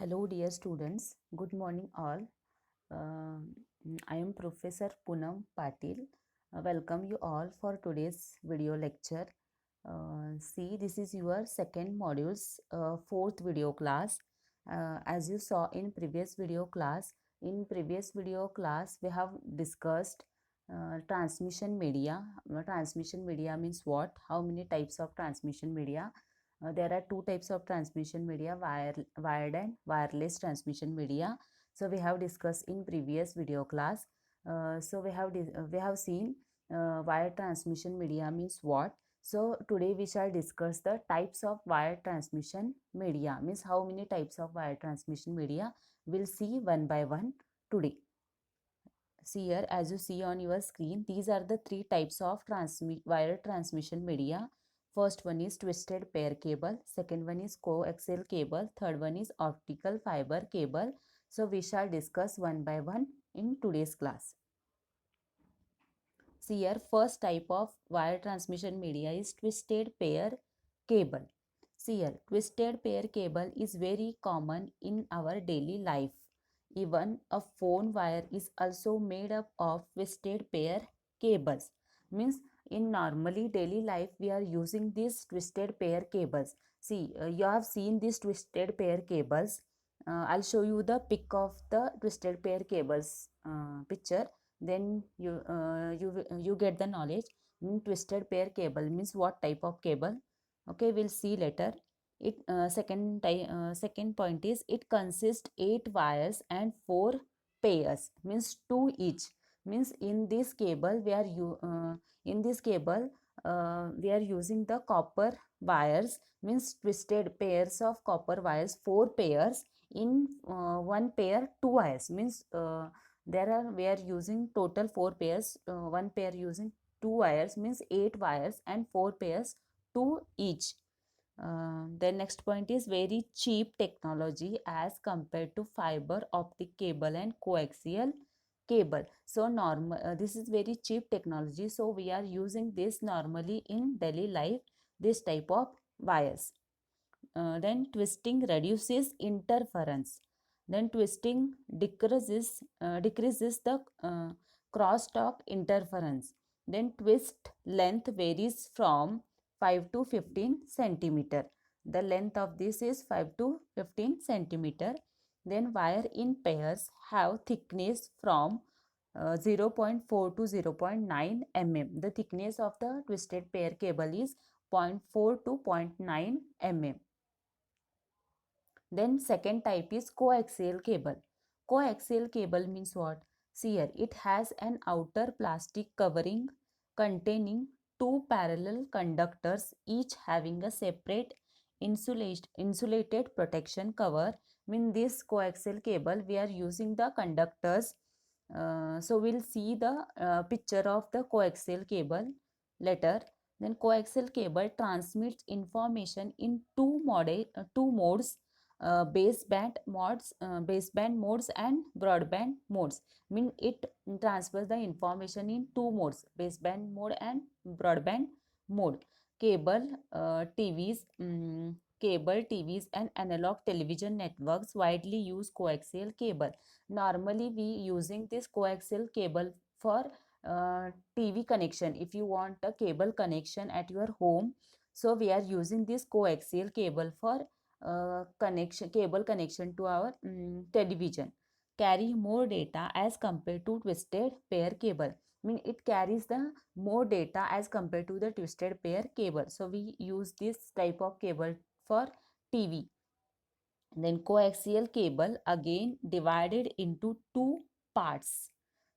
Hello, dear students. Good morning, all. Uh, I am Professor Poonam Patil. Welcome you all for today's video lecture. See, this is your second module's fourth video class. As you saw in previous video class, we have discussed transmission media. Transmission media means what? How many types of transmission media? There are two types of transmission media, wired and wireless transmission media. So we have discussed in previous video class. We have seen wired transmission media means what. So today we shall discuss the types of wired transmission media, means how many types of wired transmission media. We'll see one by one today. See here, as you see on your screen, these are the three types of wired transmission media. First one is twisted pair cable, second one is coaxial cable, third one is optical fiber cable. So we shall discuss one by one in today's class. See here, first type of wire transmission media is twisted pair cable. See here, twisted pair cable is very common in our daily life. Even a phone wire is also made up of twisted pair cables. Means in normally daily life we are using these twisted pair cables. See, you have seen these twisted pair cables. I'll show you the pic of the twisted pair cables picture. Then you get the knowledge. Twisted pair cable means what type of cable. Okay, we'll see later. Second point is it consists 8 wires and 4 pairs, means 2 each. Means in this cable we are using the copper wires, means twisted pairs of copper wires, 4 pairs. In one pair 2 wires, means we are using total 4 pairs, one pair using 2 wires, means 8 wires and 4 pairs, 2 each. The next point is very cheap technology as compared to fiber optic cable and coaxial cable. So this is very cheap technology, so we are using this normally in daily life, this type of wires. Then twisting reduces interference. Then twisting decreases the crosstalk interference. Then twist length varies from 5 to 15 centimeter. The length of this is 5 to 15 centimeter. Then wire in pairs have thickness from 0.4 to 0.9 mm. The thickness of the twisted pair cable is 0.4 to 0.9 mm. Then second type is coaxial cable. Coaxial cable means what? See here, it has an outer plastic covering containing two parallel conductors, each having a separate insulated protection cover. In this coaxial cable, we are using the conductors. So we'll see the picture of the coaxial cable later. Then coaxial cable transmits information in two modes, baseband modes and broadband modes. Mean it transfers the information in two modes, baseband mode and broadband mode. Cable TVs and analog television networks widely use coaxial cable. Normally we using this coaxial cable for TV connection. If you want a cable connection at your home, so we are using this coaxial cable for cable connection to our television. Carry more data as compared to twisted pair cable. It carries the more data as compared to the twisted pair cable. So we use this type of cable for TV. Then coaxial cable again divided into two parts.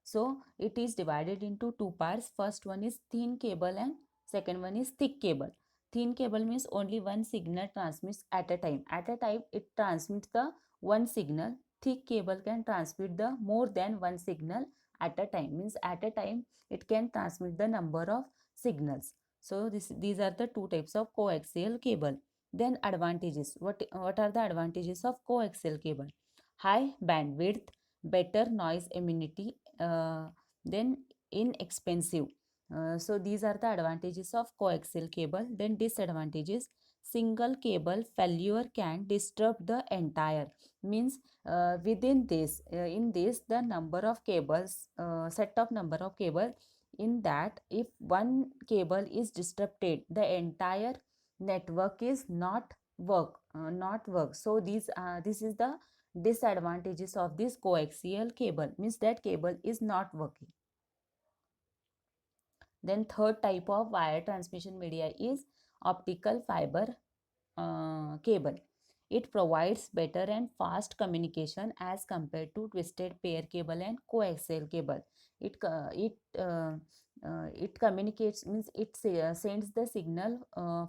So it is divided into two parts. First one is thin cable and second one is thick cable. Thin cable means only one signal transmits at a time. At a time it transmits the one signal. Thick cable can transmit the more than one signal at a time. Means at a time it can transmit the number of signals. So these are the two types of coaxial cable. Then advantages. What are the advantages of coaxial cable? High bandwidth, better noise immunity, then inexpensive. So these are the advantages of coaxial cable. Then disadvantages. Single cable failure can disrupt the entire. Means within this, in this, the number of cables, set of number of cable, in that if one cable is disrupted, the entire network is not work. So this is the disadvantages of this coaxial cable, means that cable is not working. Then third type of wire transmission media is optical fiber cable. It provides better and fast communication as compared to twisted pair cable and coaxial cable. It it communicates, means it sends the signal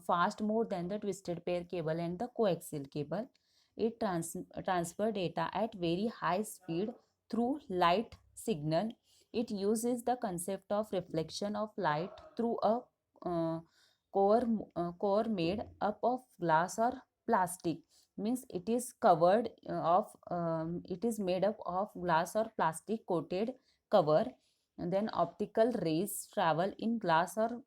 fast more than the twisted pair cable and the coaxial cable. It transfer data at very high speed through light signal. It uses the concept of reflection of light through a uh, core made up of glass or plastic. Means it is covered of it is made up of glass or plastic coated cover. And then optical rays travel in glass or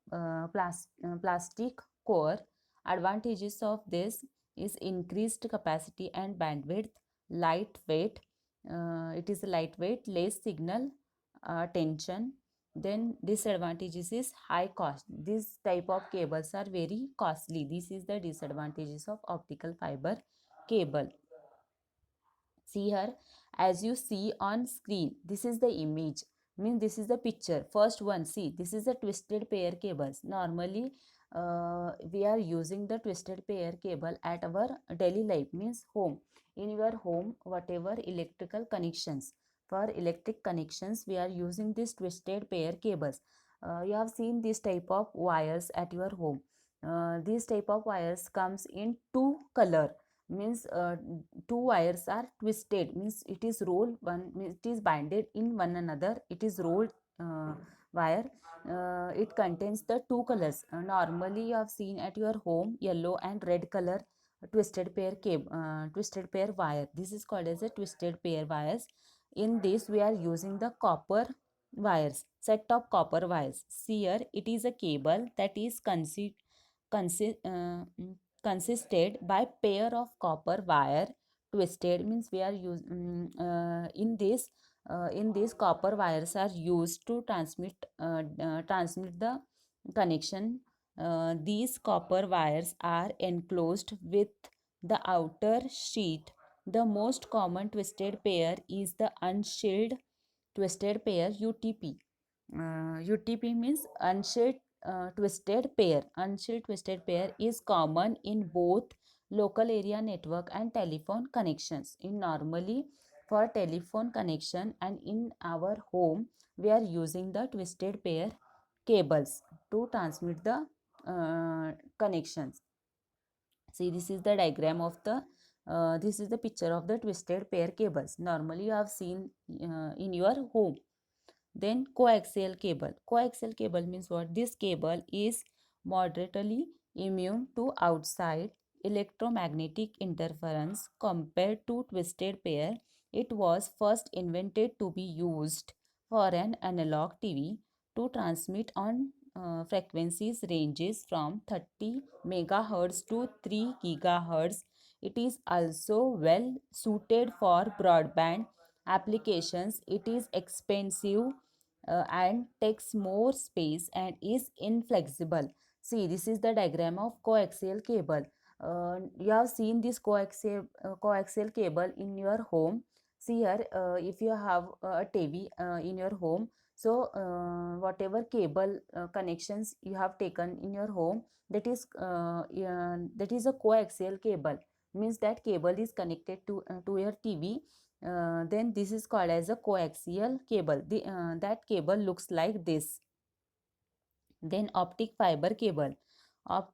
plastic core. Advantages of this is increased capacity and bandwidth, lightweight. It is lightweight, less signal tension. Then disadvantages is high cost. This type of cables are very costly. This is the disadvantages of optical fiber cable. See here, as you see on screen, this is the image, means this is the picture. First one, see, this is a twisted pair cables. Normally we are using the twisted pair cable at our daily life, means home. In your home, whatever electrical connections, for electric connections we are using this twisted pair cables. You have seen this type of wires at your home. This type of wires comes in two color, means two wires are twisted, means it is rolled one, it is binded in one another, it is rolled wire. It contains the two colors. Normally you have seen at your home yellow and red color twisted pair cable, twisted pair wire. This is called as a twisted pair wires. In this we are using the copper wires, set of copper wires. See here, it is a cable that is consi- uh, consisted by pair of copper wire. Twisted means we are in this copper wires are used to transmit the connection. These copper wires are enclosed with the outer sheet. The most common twisted pair is the unshielded twisted pair, UTP. UTP means unshielded twisted pair. Unshielded twisted pair is common in both local area network and telephone connections. In normally for telephone connection and in our home, we are using the twisted pair cables to transmit the connections. See, this is the diagram of the this is the picture of the twisted pair cables. Normally you have seen in your home. Then coaxial cable. Coaxial cable means what? This cable is moderately immune to outside electromagnetic interference compared to twisted pair. It was first invented to be used for an analog TV to transmit on frequencies ranges from 30 megahertz to 3 gigahertz. It is also well suited for broadband applications. It is expensive and takes more space and is inflexible. See, this is the diagram of coaxial cable. You have seen this coaxial cable in your home. See here, if you have a TV in your home, so whatever cable connections you have taken in your home, that is a coaxial cable. Means that cable is connected to your TV. Then this is called as a coaxial cable. That cable looks like this. Then optic fiber cable.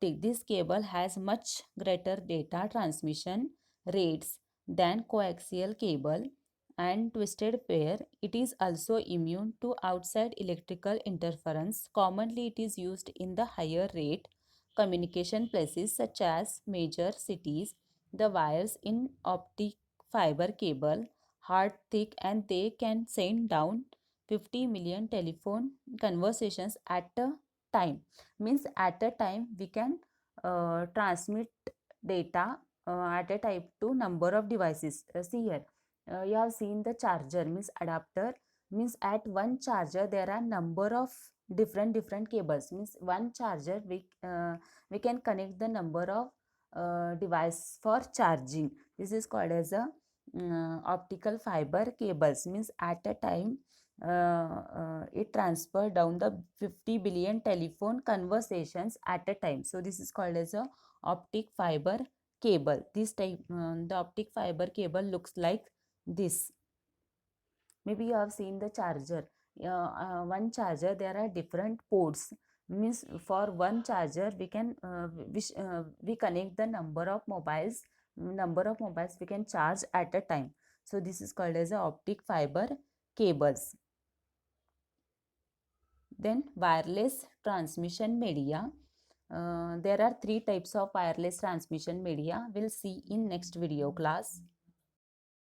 This cable has much greater data transmission rates than coaxial cable and twisted pair. It is also immune to outside electrical interference. Commonly it is used in the higher rate communication places such as major cities. The wires in optic fiber cable are thick and they can send down 50 million telephone conversations at a time. Means at a time we can transmit data at a time to number of devices. See here, you have seen the charger means adapter, means at one charger there are number of different cables, means one charger we can connect the number of device for charging. This is called as a optical fiber cables, means at a time it transfer down the 50 billion telephone conversations at a time. So this is called as a optic fiber cable. This type the optic fiber cable looks like this. Maybe you have seen the charger. One charger there are different ports, means for one charger we can we connect the number of mobiles we can charge at a time. So this is called as a optic fiber cables. Then wireless transmission media. There are three types of wireless transmission media. We'll see in next video class.